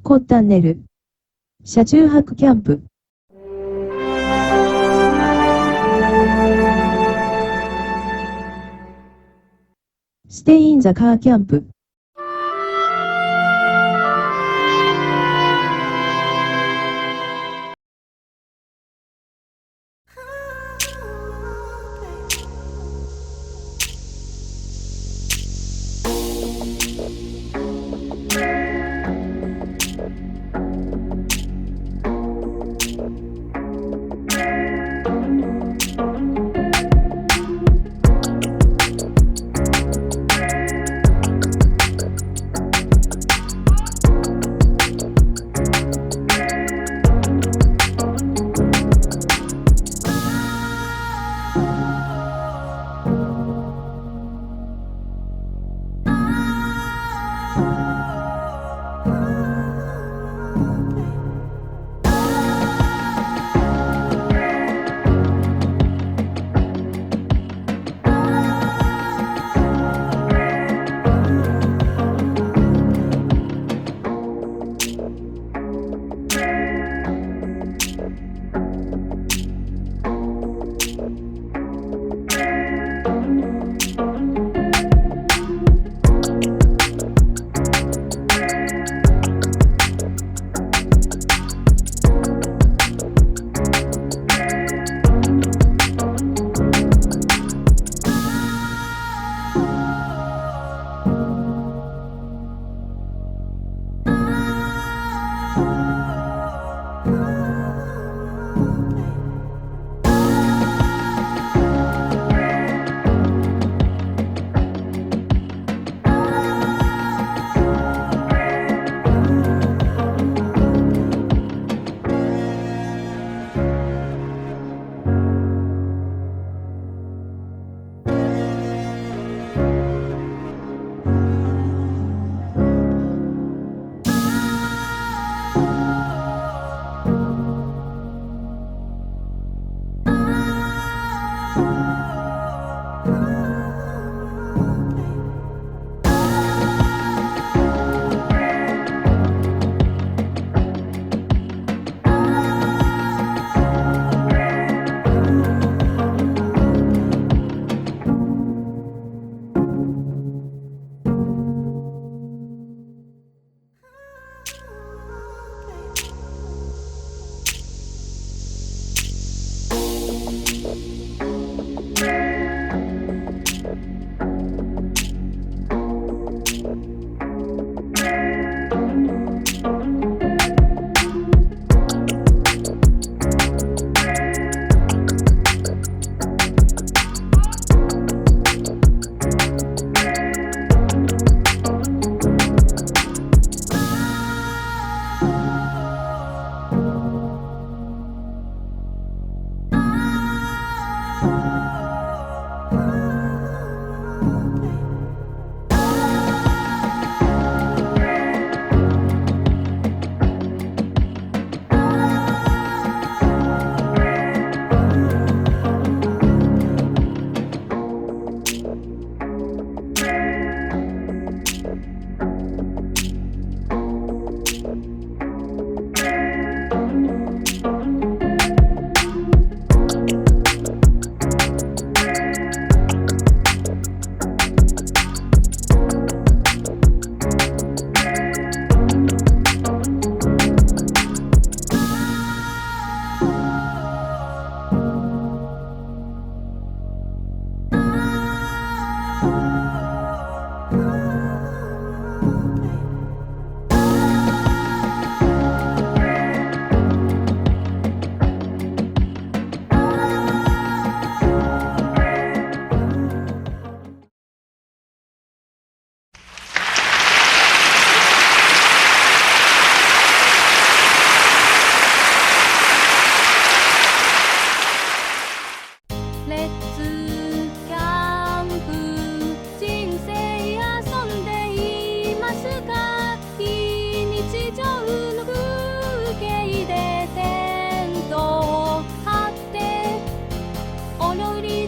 子ったん寝る。車中泊キャンプ。ステインザカーキャンプ。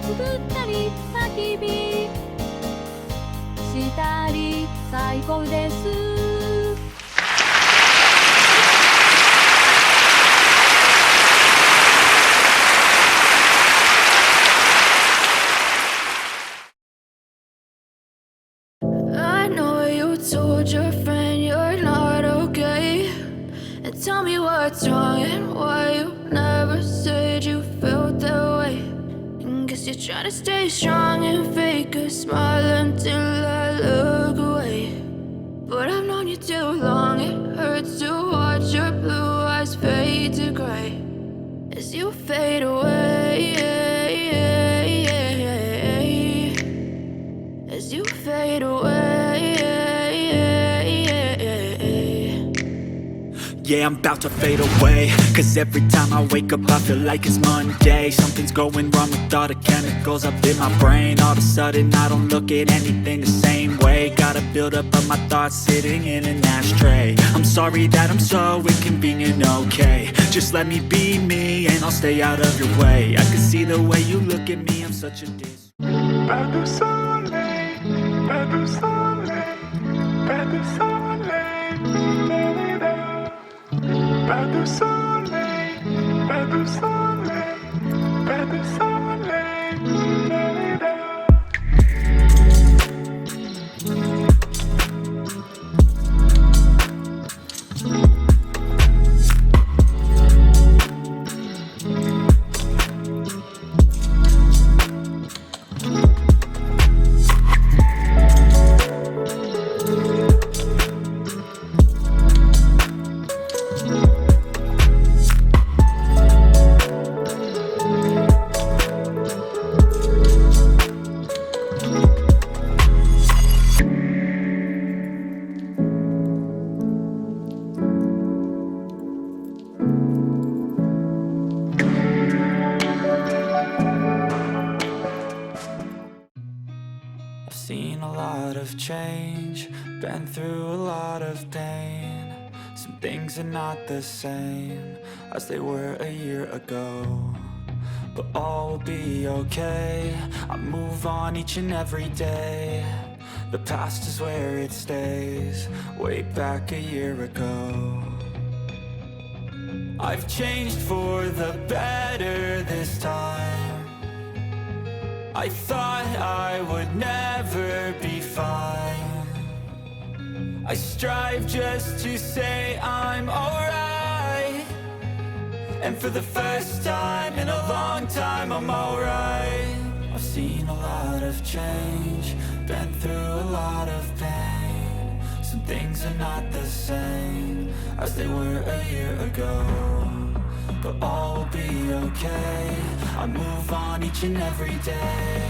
作ったり焚き火最高です。I know you told your friend you're not okay, and tell me what's wrong and why you never said you felt that way. And guess you're trying to stay strong and fake a smile until I look away. But I've known you too long, it hurts to watch your blue eyes fade to gray as you fade away, as you fade away. Yeah, I'm about to fade away, cause every time I wake up I feel like it's Monday. Something's going wrong with all the chemicals up in my brain. All of a sudden I don't look at anything the same way. Got a build up of my thoughts sitting in an ashtray. I'm sorry that I'm so inconvenient, okay. Just let me be me and I'll stay out of your way. I can see the way you look at me, I'm such a diss. Pas de soleil, pas de soleil, pas de soleil, pas de soleil, pas de soleil, pas de soleil. I've seen a lot of change, been through a lot of pain. Some things are not the same as they were a year ago, but all will be okay. I move on each and every day. The past is where it stays, way back a year ago. I've changed for the better this time. I thought I would never be fine. I strive just to say I'm alright, and for the first time in a long time I'm alright. I've seen a lot of change, been through a lot of pain. Some things are not the same as they were a year ago, but all will be okay. I move on each and every day.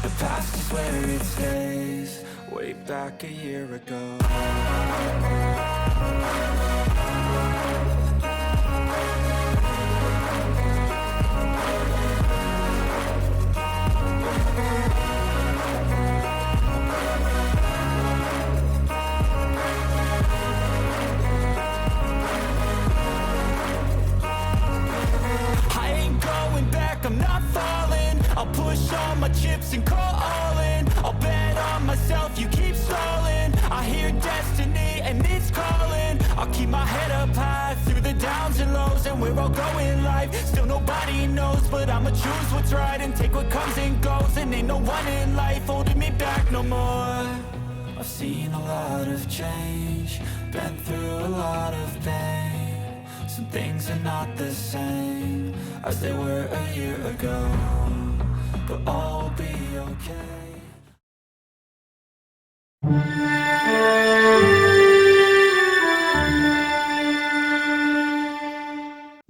The past is where it stays, way back a year ago. I'm not falling, I'll push all my chips and call all in. I'll bet on myself, you keep stalling. I hear destiny and it's calling. I'll keep my head up high through the downs and lows, and we're all going life. Still nobody knows, but I'ma choose what's right and take what comes and goes. And ain't no one in life holding me back no more. I've seen a lot of change, been through a lot of pain. Some things are not the same as they were a year ago, but all will be okay.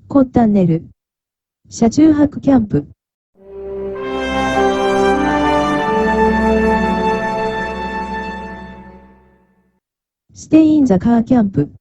コッタン寝る。車中泊キャンプ。Stay in the car キャンプ。